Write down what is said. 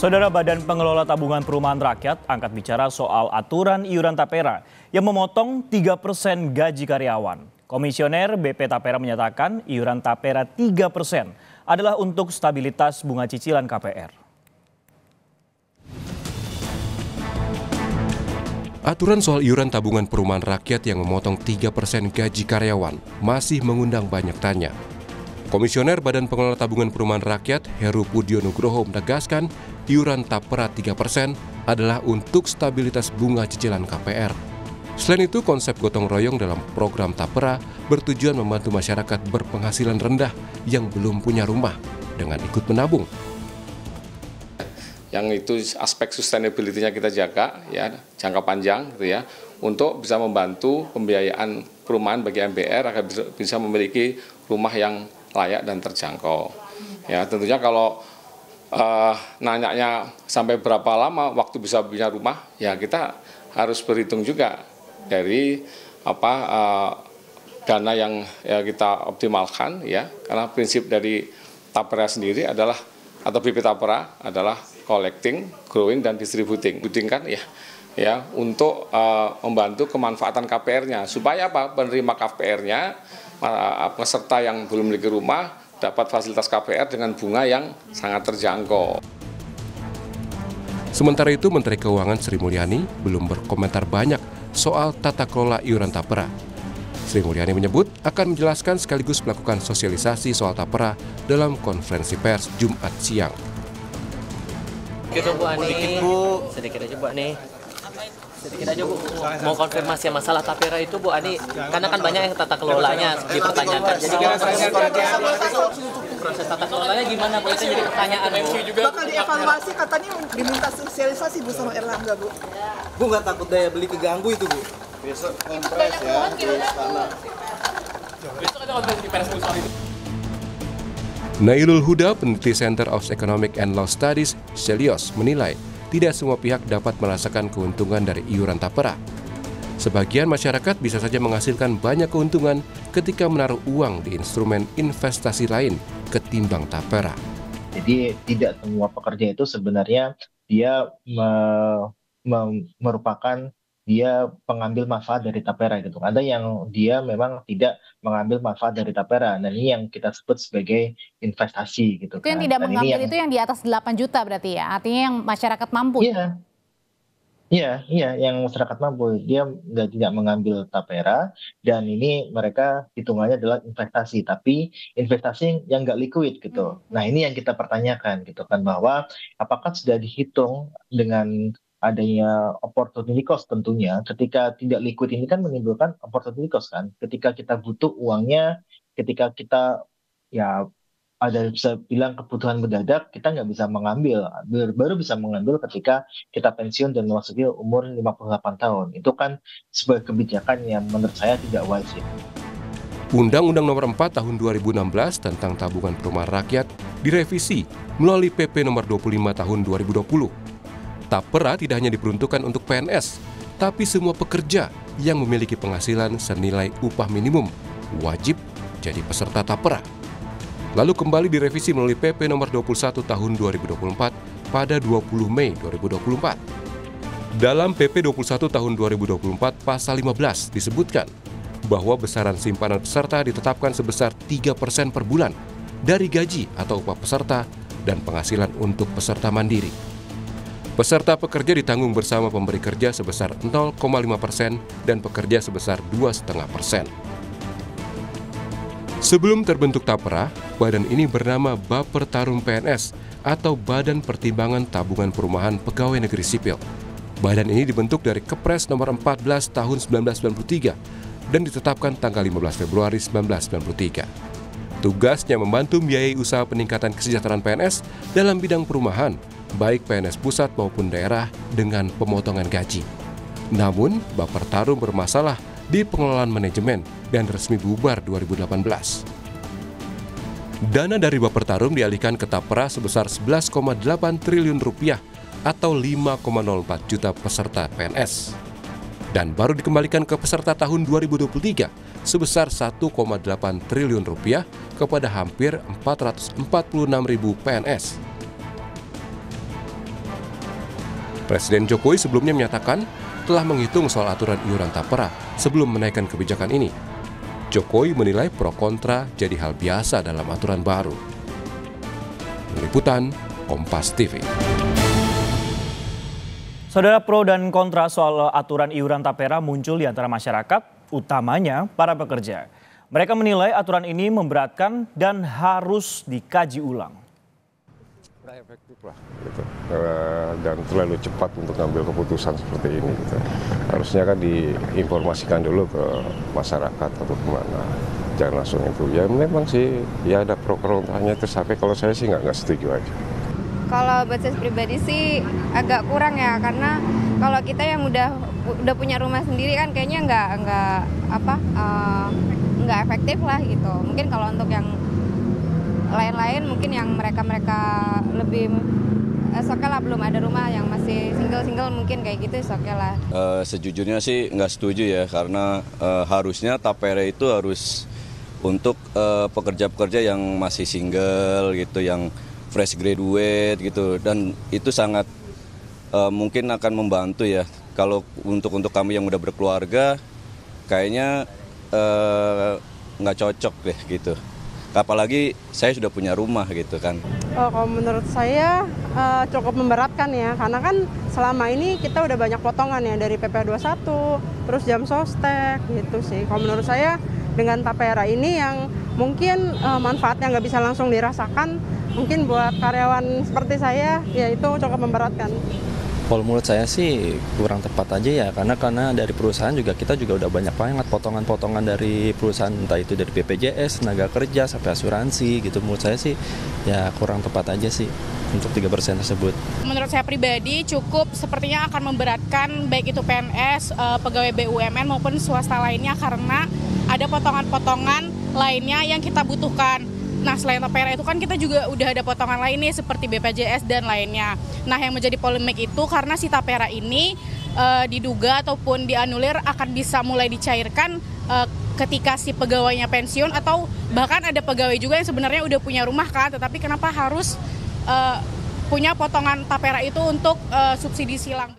Saudara, Badan Pengelola Tabungan Perumahan Rakyat angkat bicara soal aturan iuran Tapera yang memotong 3% gaji karyawan. Komisioner BP Tapera menyatakan iuran Tapera 3% adalah untuk stabilitas bunga cicilan KPR. Aturan soal iuran tabungan perumahan rakyat yang memotong 3% gaji karyawan masih mengundang banyak tanya. Komisioner Badan Pengelola Tabungan Perumahan Rakyat Heru Pudio Nugroho menegaskan iuran Tapera 3% adalah untuk stabilitas bunga cicilan KPR. Selain itu, konsep gotong royong dalam program Tapera bertujuan membantu masyarakat berpenghasilan rendah yang belum punya rumah dengan ikut menabung. Yang itu aspek sustainability-nya kita jaga, ya, jangka panjang, gitu ya, untuk bisa membantu pembiayaan perumahan bagi MPR agar bisa memiliki rumah yang layak dan terjangkau. Ya, tentunya kalau nanyanya sampai berapa lama waktu bisa punya rumah, ya kita harus berhitung juga dari dana yang ya kita optimalkan, ya, karena prinsip dari Tapera sendiri adalah atau BP Tapera adalah collecting, growing, dan distributing. Kan ya untuk membantu kemanfaatan KPR-nya supaya penerima KPR-nya peserta yang belum memiliki rumah dapat fasilitas KPR dengan bunga yang sangat terjangkau. Sementara itu, Menteri Keuangan Sri Mulyani belum berkomentar banyak soal tata kelola iuran Tapera. Sri Mulyani menyebut akan menjelaskan sekaligus melakukan sosialisasi soal Tapera dalam konferensi pers Jumat siang. Gitu Bu Ani, sedikit aja Bu Ani. Sedikit aja Bu, mau konfirmasi masalah Tapera itu Bu Ani, karena kan banyak yang tata kelolanya dipertanyakan. Jadi proses tata kelolanya gimana Bu? Itu jadi pertanyaan Bu. Bakal dievaluasi, katanya diminta sosialisasi Bu sama Erlangga Bu. Bu nggak takut daya beli keganggu itu Bu? Besok konferensi ya di istana. Besok ada konferensi pers soal itu. Nailul Huda, peneliti Center of Economic and Law Studies, Celios, menilai tidak semua pihak dapat merasakan keuntungan dari iuran Tapera. Sebagian masyarakat bisa saja menghasilkan banyak keuntungan ketika menaruh uang di instrumen investasi lain ketimbang Tapera. Jadi tidak semua pekerja itu sebenarnya dia merupakan dia pengambil manfaat dari Tapera gitu. Ada yang dia memang tidak mengambil manfaat dari Tapera. Dan ini yang kita sebut sebagai investasi gitu. Itu yang tidak mengambil itu yang di atas 8 juta berarti ya? Artinya yang masyarakat mampu? Iya, yang masyarakat mampu. Dia tidak mengambil Tapera, dan ini mereka hitungannya adalah investasi. Tapi investasi yang nggak liquid gitu. Nah ini yang kita pertanyakan gitu kan, bahwa apakah sudah dihitung dengan adanya opportunity cost tentunya. Ketika tidak liquid ini kan menimbulkan opportunity cost kan. Ketika kita butuh uangnya, ketika kita ya ada bisa bilang kebutuhan mendadak, kita nggak bisa mengambil. Baru bisa mengambil ketika kita pensiun dan memasuki umur 58 tahun. Itu kan sebuah kebijakan yang menurut saya tidak wajib. Undang-Undang Nomor 4 Tahun 2016 tentang Tabungan Perumahan Rakyat direvisi melalui PP Nomor 25 Tahun 2020. Tapera tidak hanya diperuntukkan untuk PNS, tapi semua pekerja yang memiliki penghasilan senilai upah minimum wajib jadi peserta Tapera. Lalu kembali direvisi melalui PP Nomor 21 Tahun 2024 pada 20 Mei 2024. Dalam PP 21 Tahun 2024 Pasal 15 disebutkan bahwa besaran simpanan peserta ditetapkan sebesar 3% per bulan dari gaji atau upah peserta dan penghasilan untuk peserta mandiri. Peserta pekerja ditanggung bersama pemberi kerja sebesar 0,5% dan pekerja sebesar 2,5%. Sebelum terbentuk Tapera, badan ini bernama Bapertarum PNS atau Badan Pertimbangan Tabungan Perumahan Pegawai Negeri Sipil. Badan ini dibentuk dari Kepres Nomor 14 Tahun 1993 dan ditetapkan tanggal 15 Februari 1993. Tugasnya membantu membiayai usaha peningkatan kesejahteraan PNS dalam bidang perumahan, baik PNS pusat maupun daerah dengan pemotongan gaji. Namun, Bapertarum bermasalah di pengelolaan manajemen dan resmi bubar 2018. Dana dari Bapertarum dialihkan ke Tapera sebesar 11,8 triliun rupiah atau 5,04 juta peserta PNS. Dan baru dikembalikan ke peserta tahun 2023 sebesar 1,8 triliun rupiah kepada hampir 446.000 PNS. Presiden Jokowi sebelumnya menyatakan telah menghitung soal aturan iuran tapera sebelum menaikkan kebijakan ini. Jokowi menilai pro kontra jadi hal biasa dalam aturan baru. Liputan Kompas TV. Saudara, pro dan kontra soal aturan iuran tapera muncul di antara masyarakat, utamanya para pekerja. Mereka menilai aturan ini memberatkan dan harus dikaji ulang. Efektif lah, gitu. Dan terlalu cepat untuk ngambil keputusan seperti ini. Gitu. Harusnya kan diinformasikan dulu ke masyarakat atau kemana. Jangan langsung itu. Ya memang sih, ya ada pro kontranya itu sampai kalau saya sih nggak setuju aja. Kalau buat saya pribadi sih agak kurang ya, karena kalau kita yang udah punya rumah sendiri kan kayaknya nggak efektif lah gitu. Mungkin kalau untuk yang lain-lain mungkin yang mereka lebih oke lah, belum ada rumah, yang masih single mungkin kayak gitu oke lah. Sejujurnya sih nggak setuju ya, karena harusnya tapera itu harus untuk pekerja-pekerja yang masih single gitu, yang fresh graduate gitu, dan itu sangat mungkin akan membantu ya. Kalau untuk kami yang udah berkeluarga kayaknya nggak cocok deh gitu. Apalagi saya sudah punya rumah gitu kan. Kalau menurut saya cukup memberatkan ya, karena kan selama ini kita udah banyak potongan ya dari PP 21, terus jam sostek gitu sih. Kalau menurut saya dengan tapera ini yang mungkin manfaatnya nggak bisa langsung dirasakan, mungkin buat karyawan seperti saya ya itu cukup memberatkan. Kalau menurut saya sih kurang tepat aja ya, karena dari perusahaan juga kita juga udah banyak banget potongan-potongan dari perusahaan, entah itu dari BPJS, tenaga kerja, sampai asuransi gitu. Menurut saya sih ya kurang tepat aja sih untuk 3% tersebut. Menurut saya pribadi cukup sepertinya akan memberatkan baik itu PNS, pegawai BUMN maupun swasta lainnya, karena ada potongan-potongan lainnya yang kita butuhkan. Nah, selain tapera itu kan kita juga udah ada potongan lain nih seperti BPJS dan lainnya. Nah, yang menjadi polemik itu karena si tapera ini diduga ataupun dianulir akan bisa mulai dicairkan ketika si pegawainya pensiun, atau bahkan ada pegawai juga yang sebenarnya udah punya rumah kan, tetapi kenapa harus punya potongan tapera itu untuk subsidi silang.